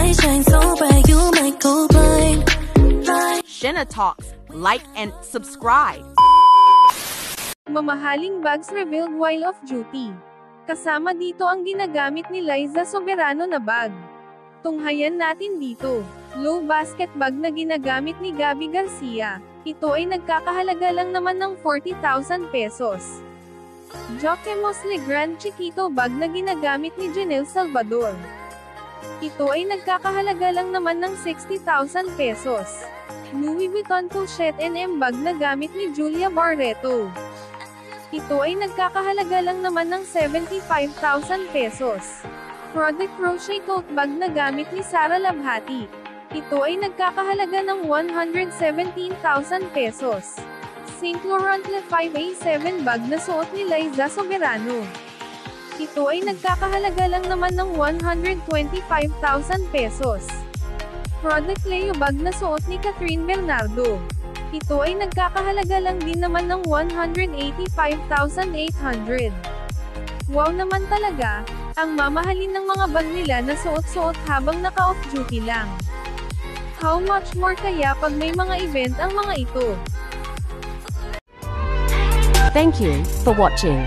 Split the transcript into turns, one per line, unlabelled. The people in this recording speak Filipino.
light shine so bright, you might go blind.
Sheena Talks. Like and subscribe.
Mamahaling bags revealed while off duty. Kasama dito ang ginagamit ni Liza Soberano na bag. Tunghayan natin dito. Low basket bag na ginagamit ni Gabby Garcia. Ito ay nagkakahalaga lang naman ng 40,000 pesos. Jokemos Legrand Chiquito bag na ginagamit ni Janelle Salvador. Ito ay nagkakahalaga lang naman ng 60,000 pesos. Louis Vuitton Pochette NM bag na gamit ni Julia Barreto. Ito ay nagkakahalaga lang naman ng 75,000 pesos. Product Crochet Tote bag na gamit ni Sara Labhati. Ito ay nagkakahalaga ng 117,000 pesos. Saint Laurent Le 5A7 bag na suot ni Liza Soberano. Ito ay nagkakahalaga lang naman ng 125,000 pesos. Product Leo bag na suot ni Catherine Bernardo. Ito ay nagkakahalaga lang din naman ng 185,800. Wow naman talaga, ang mamahalin ng mga bag nila na suot-suot habang naka-off duty lang. How much more kaya pag may mga event ang mga ito?
Thank you for watching.